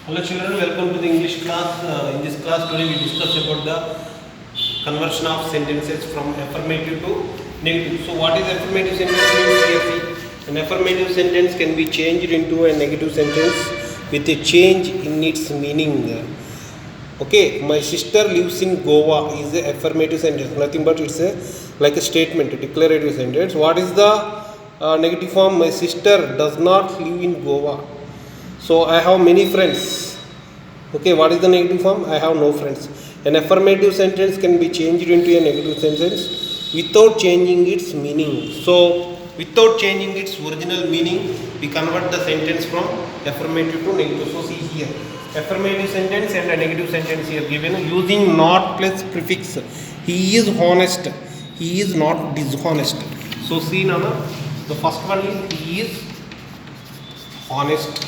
Hello children, welcome to the English class. In this class today we discuss about the conversion of sentences from affirmative to negative. So what is affirmative sentence means here? See, an affirmative sentence can be changed into a negative sentence with a change in its meaning. Okay, my sister lives in Goa is a affirmative sentence. Nothing but it's a like a statement, a declarative sentence. What is the negative form? My sister does not live in Goa. So I have many friends. Okay, what is the negative form? I have no friends. An affirmative sentence can be changed into a negative sentence without changing its meaning. So without changing its original meaning, we convert the sentence from affirmative to negative. So see here, affirmative sentence and a negative sentence here given using not plus prefix. He is honest. He is not dishonest. So see now, the first one is he is honest.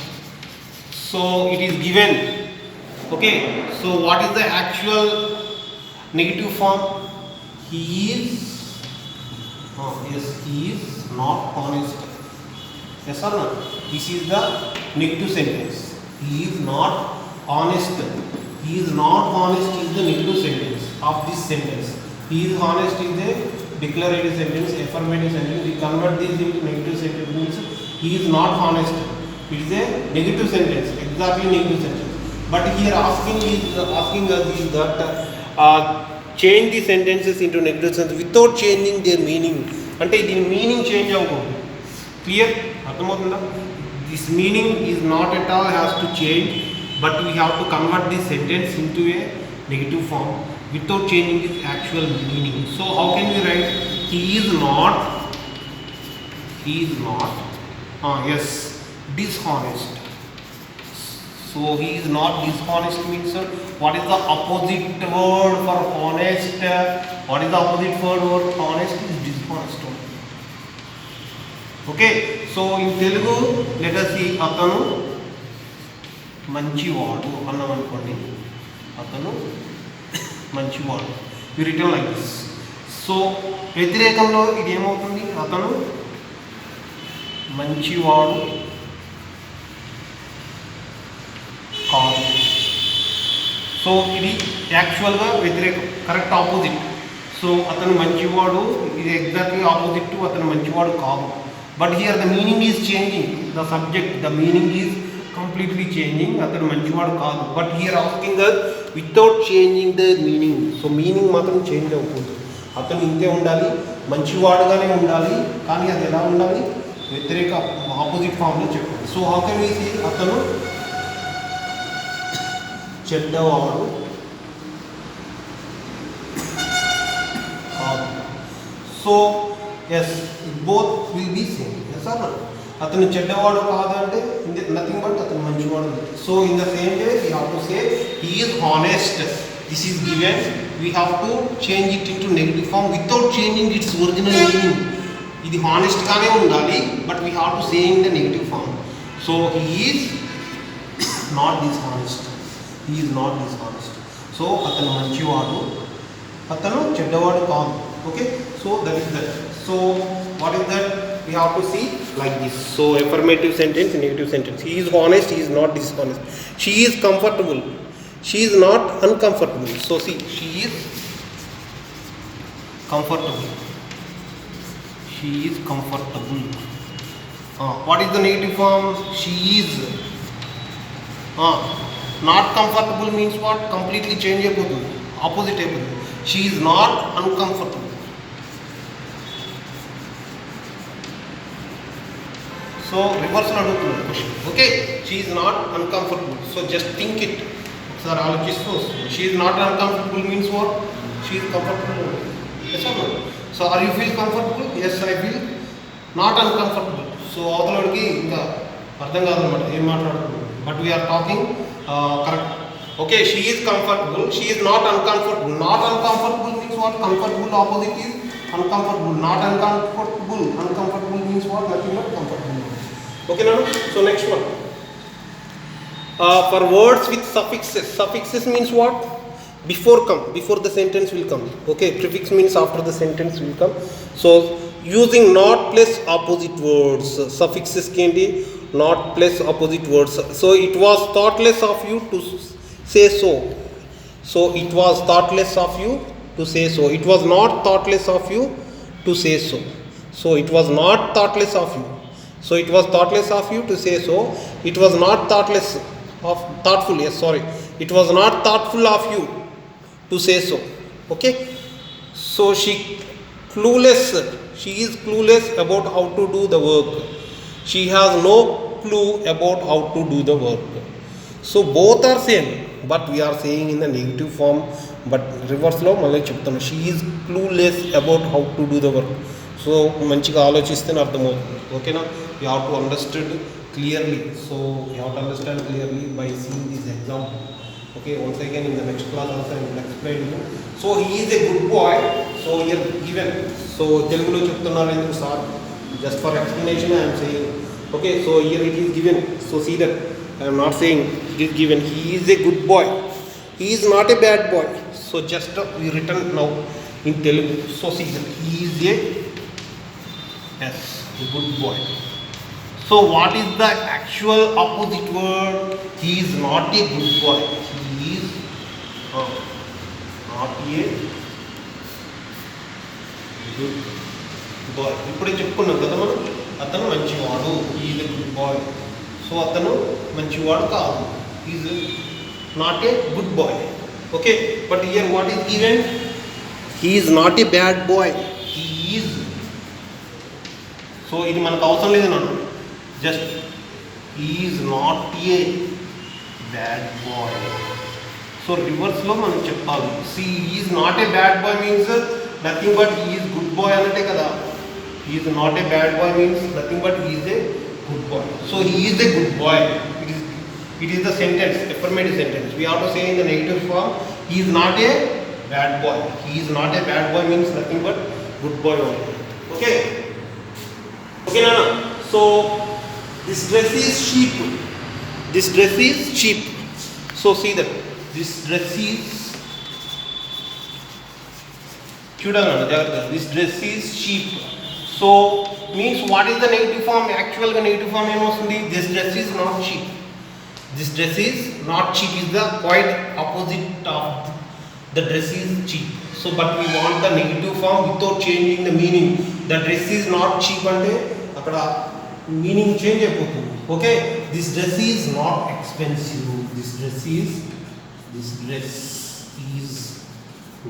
So it is given. Okay, so what is the actual negative form? He is yes, he is not honest. Yes or no? This is the negative sentence. He is not honest. He is not honest is the negative sentence of this sentence. He is honest is a declarative sentence, affirmative sentence. We convert this into negative sentence means he is not honest. It is a negative sentence, exactly negative sentence. But here asking us is that change the sentences into negative sentence without changing their meaning. అంటే దీని meaning change అవ్వకూడదు. Clear అర్థమవుతుందా? This meaning is not at all has to change, but we have to convert this sentence into a negative form without changing its actual meaning. So how can we write he is not yes, dishonest. So he is not dishonest means what is the opposite word for honest? What is the opposite word for honest? Is dishonest. Okay, so in Telugu let us see atanu manchivaadu annam anukondi, atanu మంచివాడు. You return like this. So వ్యతిరేకంలో ఇది ఏమవుతుంది? అతను మంచివాడు కాదు. So ఇది యాక్చువల్గా వ్యతిరేకం, కరెక్ట్ ఆపోజిట్. సో అతను మంచివాడు, ఇది ఎగ్జాక్ట్లీ ఆపోజిట్ టు అతను మంచివాడు కాదు. But here the meaning is changing, the subject, the meaning is completely changing. అతను మంచివాడు కాదు. But here asking us without changing the meaning. So meaning మాత్రం చేంజ్ అవ్వకూడదు. అతను ఇంతే ఉండాలి, మంచివాడుగానే ఉండాలి, కానీ అది ఎలా ఉండాలి? వ్యతిరేక ఆపోజిట్ ఫామ్లో చెప్పాలి. So how can we see అతను చెడ్డవాడు కాదు. So yes, both will be same. Yes are not? అతను చెడ్డవాడు కాదు అంటే నథింగ్ బట్ అతను మంచివాడు. So in the same way we have to say he is honest. This is given, we have to change it into negative form without changing its original meaning. ఇది హానెస్ట్గానే ఉండాలి, but we have to say in the negative form. So he is not dishonest. He is not dishonest. So అతను మంచివాడు, అతను చెడ్డవాడు కాదు. Okay, so that is that. So what is that? We have to see like this. So affirmative sentence, negative sentence. He is honest, he is not dishonest. She is comfortable, she is not uncomfortable. So see, she is comfortable, she is comfortable. What is the negative form? She is not comfortable means what? Completely changeable, opposite. She is not uncomfortable. So రివర్స్లో అడుగుతున్నాడు question. Okay, she is not uncomfortable. So just think it, ఒకసారి ఆలోచిస్తూ వస్తుంది. She is not uncomfortable means what? She is comfortable. Yes or no? So are you feel comfortable? Yes, I feel not uncomfortable. So అవతలడికి ఇంకా అర్థం కాదనమాట ఏం మాట్లాడుతున్నాడు. But we're talking correct. Okay, she is comfortable, she is not uncomfortable. Not uncomfortable means what? Comfortable opposite is uncomfortable. Not uncomfortable. Uncomfortable means what? Nothing but comfortable. Okay, now. So next one. For words with suffixes. Suffixes means what? Before the sentence will come. Okay, prefix means after the sentence will come. So using not plus opposite words, suffixes candy not plus opposite words. So it was thoughtless of you to say so. So it was thoughtless of you to say so. It was not thoughtless of you to say so. So it was not thoughtless of you. So it was thoughtless of you to say so. It was not thoughtless of thoughtful. Yes, sorry. It was not thoughtful of you to say so. Okay. So she is clueless about how to do the work. She has no clue about how to do the work. So both are same, but we are saying in the negative form, but reverse లో మళ్ళీ చెప్తాను. She is clueless about how to do the work. So మంచిగా ఆలోచిస్తేనే అర్థమవుతుంది. ఓకేనా? You have to understand clearly. So you have to understand clearly by seeing this example. Okay, once again in the next class also I will explain you. So he is a good boy. So here given. So Telugulo చెప్తున్నారు ఎందుకు sir? Just for explanation I am saying. Okay, so here it is given. So see that I am not saying it is given. He is a good boy. He is not a bad boy. So just we written now in Telugu. So see that he is a good boy. So what is the actual opposite word? He is not a good boy. He is not a good boy. ఇప్పుడే చెప్పుకున్నాం కదా మనం, అతను మంచివాడు. He is a good boy. So అతను మంచివాడు కాదు. He is not a good boy. Okay, but here what is given? He is not a bad boy. He is. So ఇది మనకు అవసరం లేదు నన్ను. Just he is not a bad boy. So reverse లో మనం చెప్పాలి. See, he is not a bad boy means nothing but he is good boy అన్నట్టే కదా. He is not a bad boy means nothing but he is a good boy. So he is a good boy. It is the sentence, affirmative sentence. We have to say in the negative form, he is not a bad boy. He is not a bad boy means nothing but good boy only. Okay? Okay, Nana? So this dress is cheap. This dress is cheap. So see that this dress is this dress is cheap. So means what is the negative form? Actual negative form ఏమొస్తుంది? This dress is not cheap. This dress is not cheap is the quite opposite of the dress is cheap. So but we want the negative form without changing the meaning. The dress is not cheap అంటే అక్కడ meaning change అయిపోతుంది. Okay, this dress is not expensive. This dress is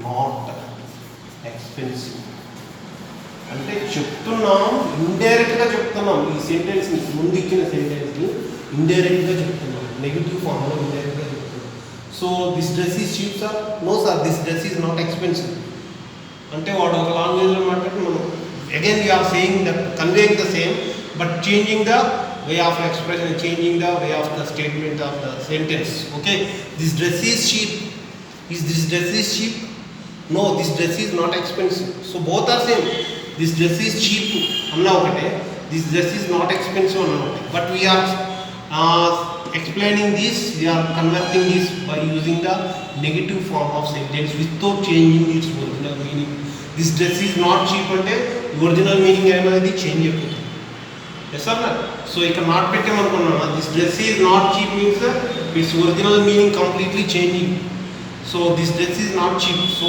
not expensive అంటే చెప్తున్నాం, ఇండైరెక్ట్గా చెప్తున్నాం. ఈ సెంటెన్స్ని ముందు ఇచ్చిన సెంటెన్స్ని ఇండైరెక్ట్గా చెప్తున్నాం, నెగిటివ్ ఫామ్లో ఇండైరెక్ట్గా చెప్తున్నాం. So this dress is cheap sir? No sir, this dress is not expensive అంటే వాడు ఒక లాంగ్వేజ్లో మాట్లాడి మనం again we are saying that conveying the same but changing the way of expression, changing the way of the statement of the sentence. Okay, this dress is cheap. Is this dress is cheap? No, this dress is not expensive. So both are same. This dress is cheap anna okate, this dress is not expensive anna okate. But we are explaining this, we are converting this by using the negative form of sentence without changing its original meaning. This dress is not cheap అంటే original meaning అనేది change అయిపోతుంది. Yes are not? So ఇక్కడ not పెట్టామనుకున్నాను, this dress is not cheap means its original meaning completely changing. So this dress is not cheap. So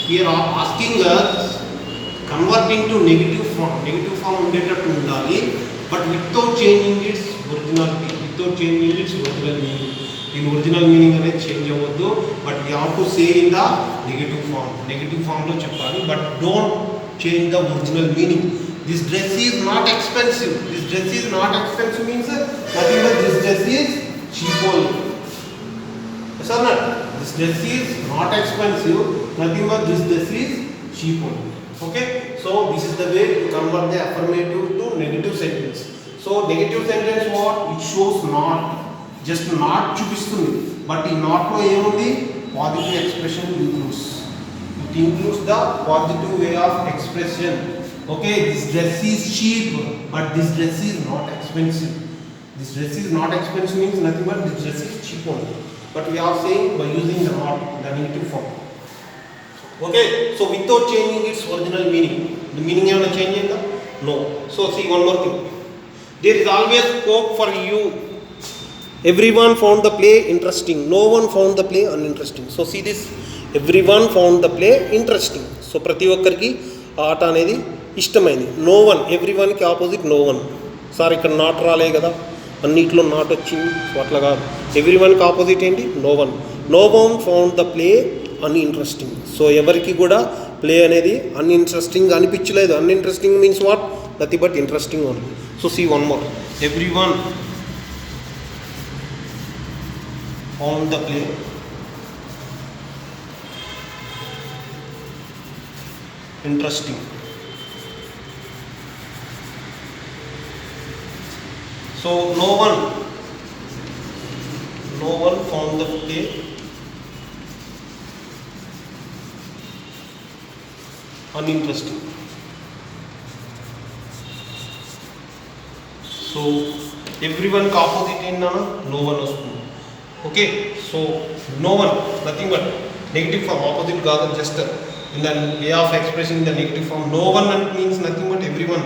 we're asking converting to negative form ఉండేటట్టు ఉండాలి, but without changing its originality, without changing its original meaning. దీని original meaning అనేది change అవ్వద్దు, but we have to say in the negative form. Negative ఫామ్లో చెప్పాలి, but don't change the original meaning. This dress is not expensive. This dress is not expensive means nothing but this dress is cheap only. Yes or not? This dress is not expensive, nothing but this dress is cheap only. Okay, so this is the way to convert the affirmative to negative sentence. So negative sentence what? It shows not, just not చూపిస్తుంది, but ఈ not లో ఏముంది? Positive expression includes. It includes the positive way of expression. Okay, this dress is cheap, but this dress is not expensive. This dress is not expensive means nothing but this dress is cheap only. But we are saying by using the not, the negative form. Okay, so without changing its original meaning, The meaning ఏమైనా change అయిందా? No. So see one more thing. There is always scope for you. Everyone found the play interesting. No one found the play uninteresting. So see this. Everyone found the play interesting. So ప్రతి ఒక్కరికి ఆట అనేది ఇష్టమైంది. No one. Everyoneకి opposite no one. Sir ఇక్కడ not రాలే కదా, అన్నిట్లో నాట్ వచ్చింది. సో అట్లా కాదు. ఎవ్రీవన్కి ఆపోజిట్ ఏంటి? No one. No one found the play uninteresting. So ఎవరికి కూడా ప్లే అనేది అన్ఇంట్రెస్టింగ్ అనిపించలేదు. Uninteresting means what? Nothing but interesting only. So see one more. Everyone found the play interesting. So no one found the play uninteresting. So everyone ka opposite ఏంటన్నా? No one వస్తుంది. Okay, so no one, nothing but negative form, opposite కాదు, just in the way of expressing the negative form. No one means nothing but everyone.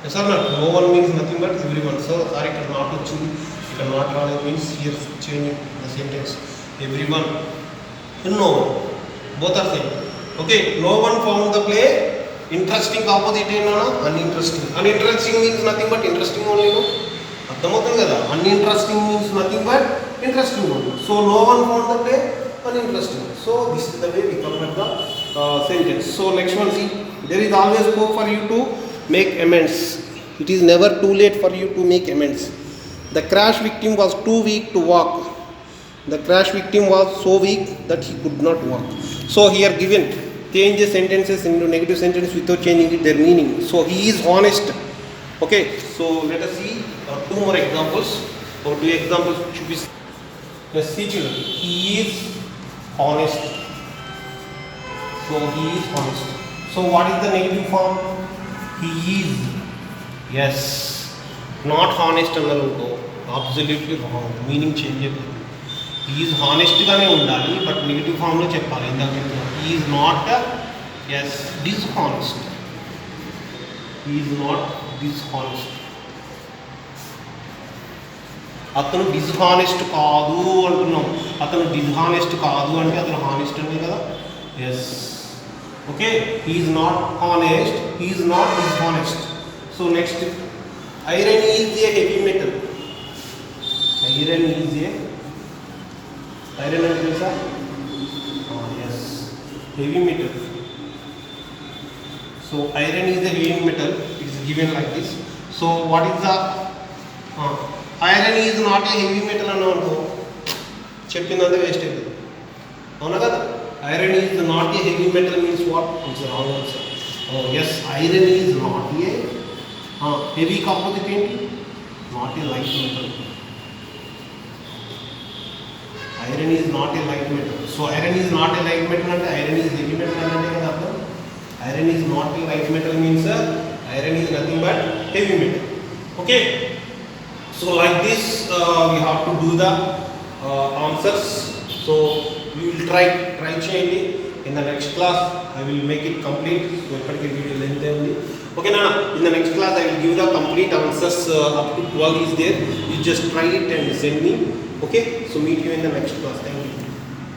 Yes or not? No one means nothing but everyone. So sorry, ఇక్కడ not వచ్చింది, ఇక్కడ not రాలేదు means here changing the sentence. Everyone and no one, both are same. Okay, no one found the play interesting. Opposite ఏంటన్నా? Uninteresting. Uninteresting means nothing but interesting only. No, అర్థమవుతుంది కదా. Uninteresting means nothing but interesting only. So no one found the play uninteresting. So this is the way we convert the sentence. So next one, see, there is always hope for you to make amends. It is never too late for you to make amends. The crash victim was too weak to walk. The crash victim was so weak that he could not walk. So here given, change the sentences into negative sentence without changing their meaning. So he is honest. Okay, so let us see two more examples, or two examples should be. Let's see children. He is honest. So he is honest. So what is the negative form? He is. Yes. Not honest అన్నారనుకో, absolutely wrong. Meaning change అయిపోతుంది. He is honest గానే ఉండాలి, but negative ఫామ్లో చెప్పాలి. ఇందాక he is not yes dishonest. He is not dishonest. అతను dishonest కాదు అంటున్నాం. అతను డిస్హానెస్ట్ కాదు అంటే అతను హానెస్ట్ అంటే కదా. Yes, okay. He is not honest, he is not dishonest. So next, iron is a heavy metal. Iron is a, iron అంటే తెలుసా? Yes, heavy metal. So iron is a heavy metal. It's given like this. So what is the iron is not a heavy metal అన్నావు అనుకో, చెప్పిందంతా waste అవుతుంది. అవునా కదా? Iron is not a heavy metal means what? It's wrong answer. Yes, iron is not a heavy కాకపోతే ఏంటి? Not a light metal. Iron is not A light metal. So iron is not A light metal అంటే iron is heavy metal అంటే కదా అర్థం. Iron is not A light metal means iron is nothing but heavy metal. Okay. So like this we have to do the answers. So we will try చేయండి. In the next class I will make it complete. So ఇప్పటికే video length ఉంది. Okay Nana, in the next class I will give the complete answers up to 12 is there. You just try it and send me. Okay, so meet you in the next class. Thank you.